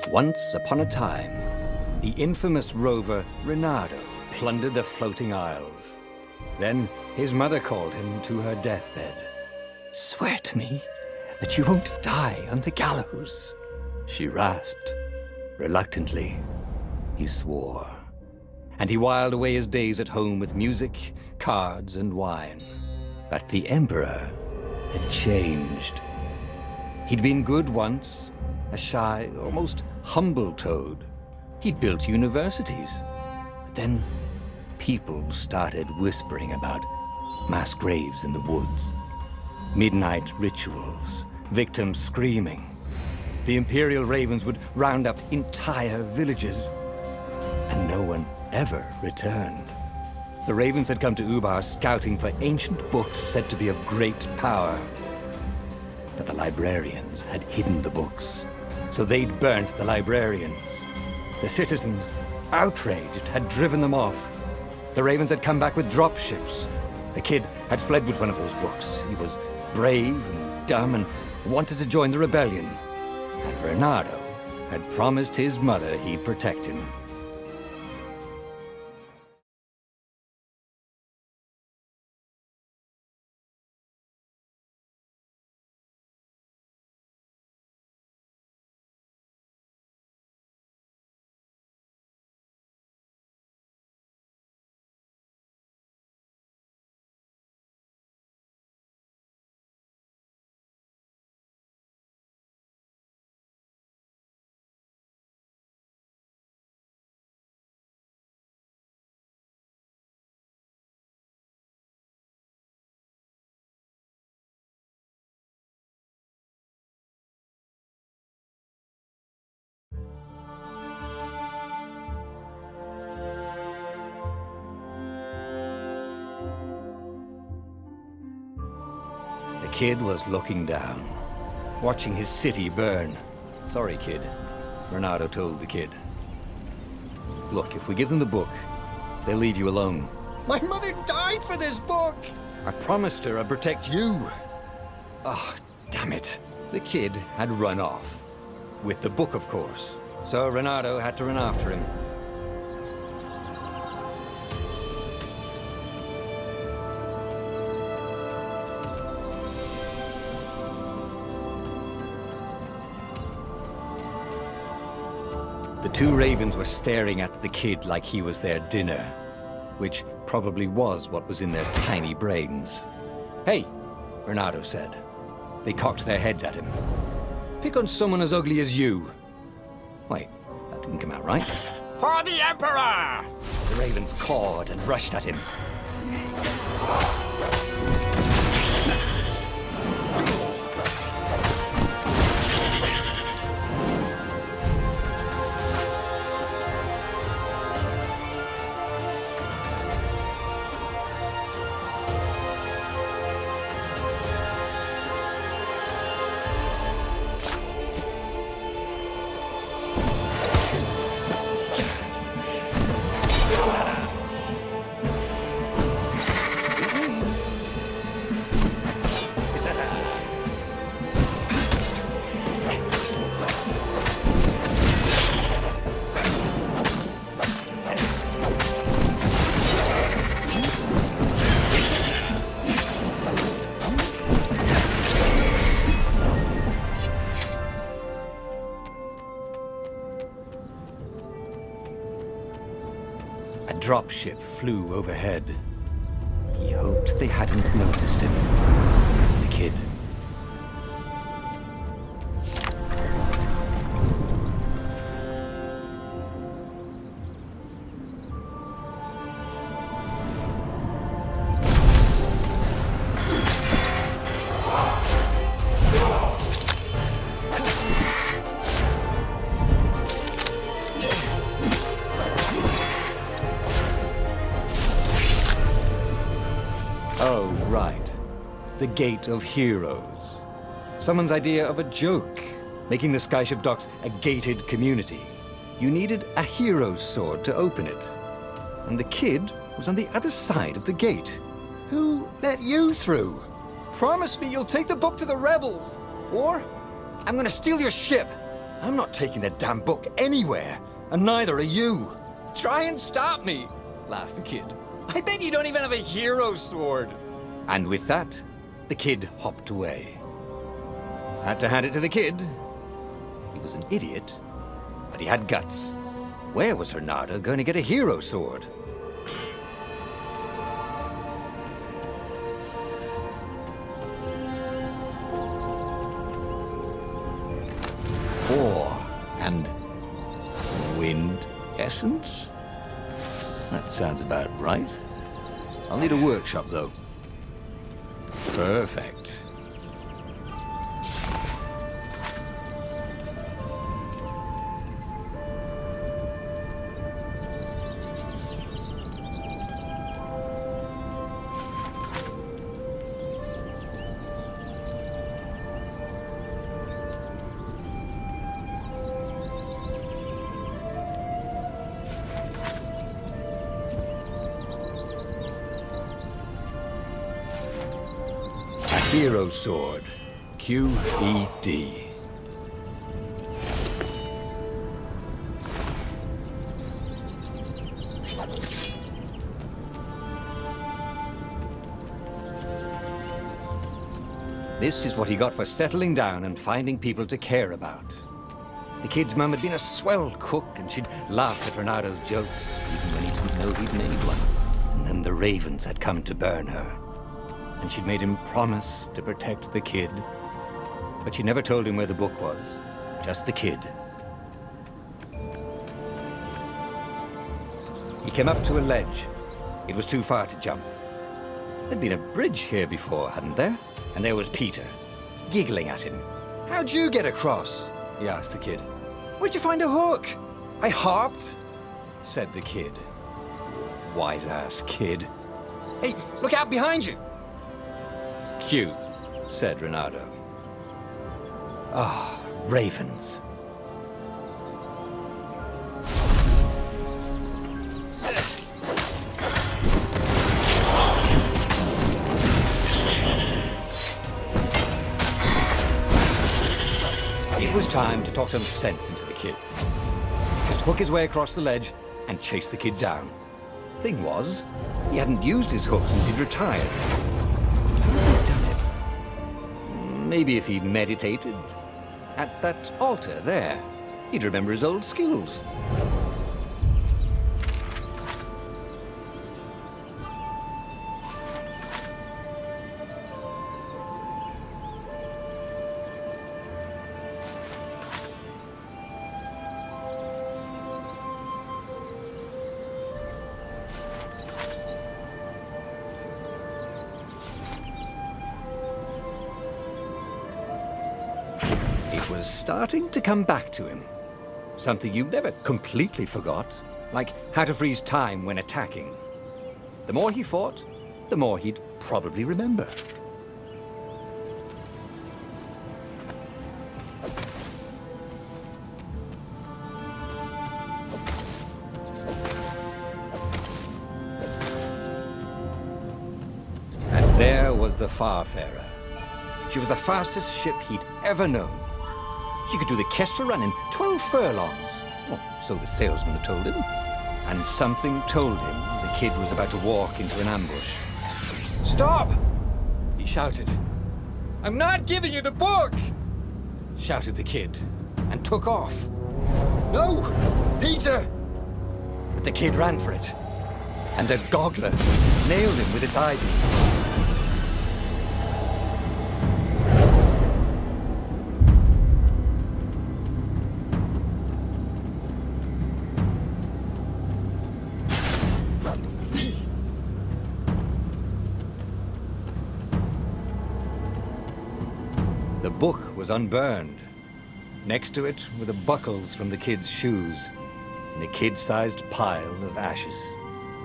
Once upon a time, the infamous rover Reynardo plundered the floating isles. Then his mother called him to her deathbed. "Swear to me that you won't die on the gallows," she rasped. Reluctantly, he swore. And he whiled away his days at home with music, cards, and wine. But the Emperor had changed. He'd been good once, a shy, almost humble toad. He'd built universities. But then people started whispering about mass graves in the woods, midnight rituals, victims screaming. The Imperial Ravens would round up entire villages, and no one ever returned. The Ravens had come to Ubar scouting for ancient books said to be of great power. But the librarians had hidden the books, so they'd burnt the librarians. The citizens, outraged, had driven them off. The Ravens had come back with dropships. The kid had fled with one of those books. He was brave and dumb and wanted to join the rebellion. And Reynardo had promised his mother he'd protect him. The kid was looking down, watching his city burn. "Sorry, kid," Reynardo told the kid. "Look, if we give them the book, they'll leave you alone." "My mother died for this book!" "I promised her I'd protect you." "Oh, damn it." The kid had run off. With the book, of course. So Reynardo had to run after him. The two Ravens were staring at the kid like he was their dinner, which probably was what was in their tiny brains. "Hey," Reynardo said. They cocked their heads at him. "Pick on someone as ugly as you." Wait, that didn't come out right. "For the Emperor!" The Ravens cawed and rushed at him. A dropship flew overhead. He hoped they hadn't noticed him. The kid. Oh, right. The Gate of Heroes. Someone's idea of a joke, making the Skyship Docks a gated community. You needed a hero's sword to open it. And the kid was on the other side of the gate. Who let you through? Promise me you'll take the book to the rebels, or I'm gonna steal your ship. I'm not taking that damn book anywhere, and neither are you. Try and stop me, laughed the kid. I bet you don't even have a hero sword. And with that, the kid hopped away. Had to hand it to the kid. He was an idiot, but he had guts. Where was Reynardo going to get a hero sword? And wind essence? That sounds about right. I'll need a workshop, though. Perfect. Hero Sword, QED. This is what he got for settling down and finding people to care about. The kid's mum had been a swell cook, and she'd laughed at Reynardo's jokes, even when he didn't know he'd made one. And then the ravens had come to burn her. And she'd made him promise to protect the kid. But she never told him where the book was, just the kid. He came up to a ledge. It was too far to jump. There'd been a bridge here before, hadn't there? And there was Peter, giggling at him. "How'd you get across?" he asked the kid. "Where'd you find a hook?" "I hopped," said the kid. Wise-ass kid. "Hey, look out behind you!" "Cute," said Reynardo. Ah, ravens. It was time to talk some sense into the kid. Just hook his way across the ledge and chase the kid down. Thing was, he hadn't used his hook since he'd retired. Maybe if he meditated at that altar there, he'd remember his old skills. Was starting to come back to him. Something you never completely forgot, like how to freeze time when attacking. The more he fought, the more he'd probably remember. And there was the Farfarer. She was the fastest ship he'd ever known. She could do the Kestra run in 12 furlongs. Oh, so the salesman had told him. And something told him the kid was about to walk into an ambush. "Stop!" he shouted. "I'm not giving you the book!" shouted the kid, and took off. "No! Peter!" But the kid ran for it, and a goggler nailed him with its eye beam. The book was unburned. Next to it were the buckles from the kid's shoes, in a kid-sized pile of ashes.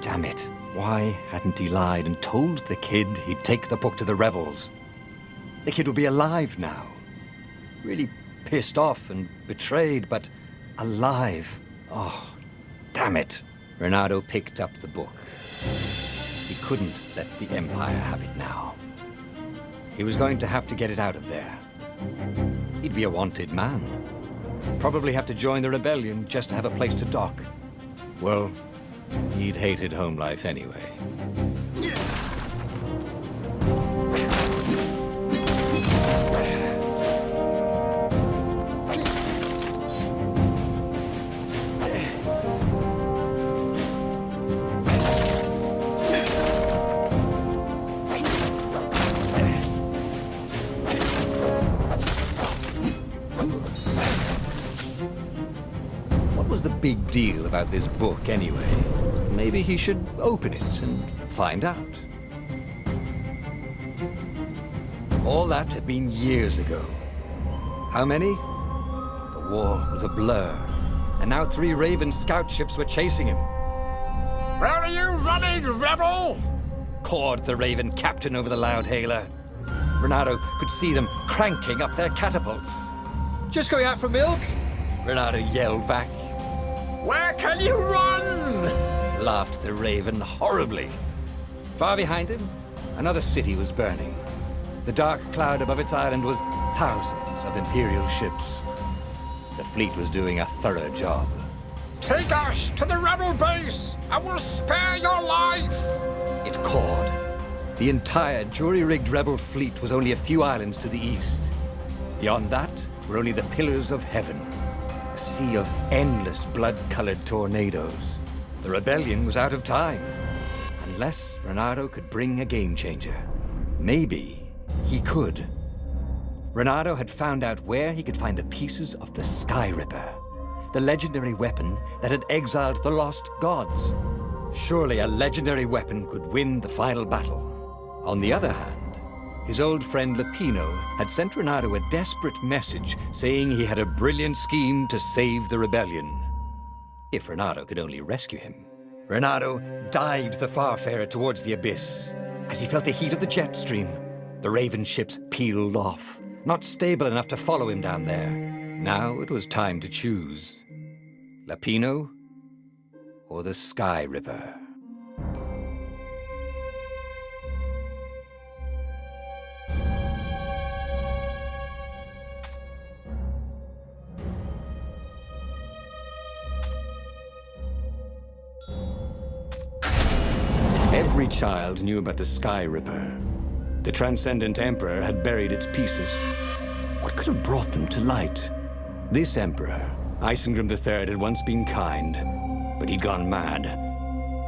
Damn it, why hadn't he lied and told the kid he'd take the book to the rebels? The kid would be alive now. Really pissed off and betrayed, but alive. Oh, damn it. Reynardo picked up the book. He couldn't let the Empire have it now. He was going to have to get it out of there. He'd be a wanted man. Probably have to join the rebellion just to have a place to dock. Well, he'd hated home life anyway. What was the big deal about this book anyway? Maybe he should open it and find out. All that had been years ago. How many? The war was a blur, and now 3 Raven scout ships were chasing him. Where are you running, rebel? Cawed the Raven captain over the loud hailer. Renato could see them cranking up their catapults. Just going out for milk? Renato yelled back. Where can you run? Laughed the Raven horribly. Far behind him, another city was burning. The dark cloud above its island was thousands of Imperial ships. The fleet was doing a thorough job. Take us to the rebel base! I will spare your life! It cawed. The entire jury-rigged rebel fleet was only a few islands to the east. Beyond that were only the pillars of heaven. A sea of endless blood-colored tornadoes. The rebellion was out of time. Unless Renato could bring a game-changer. Maybe he could. Renato had found out where he could find the pieces of the Sky Ripper, the legendary weapon that had exiled the lost gods. Surely a legendary weapon could win the final battle. On the other hand, his old friend Lapino had sent Renato a desperate message saying he had a brilliant scheme to save the rebellion. If Renato could only rescue him. Renato dived the Farfarer towards the abyss. As he felt the heat of the jet stream, the Raven ships peeled off, not stable enough to follow him down there. Now it was time to choose. Lapino or the Sky Ripper? Every child knew about the Sky Ripper. The Transcendent Emperor had buried its pieces. What could have brought them to light? This Emperor, Isengrim III, had once been kind, but he'd gone mad.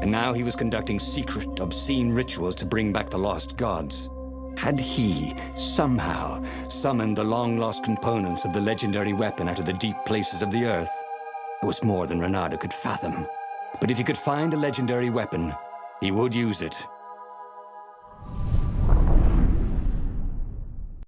And now he was conducting secret, obscene rituals to bring back the lost gods. Had he, somehow, summoned the long-lost components of the legendary weapon out of the deep places of the earth? It was more than Renato could fathom. But if he could find a legendary weapon, he would use it.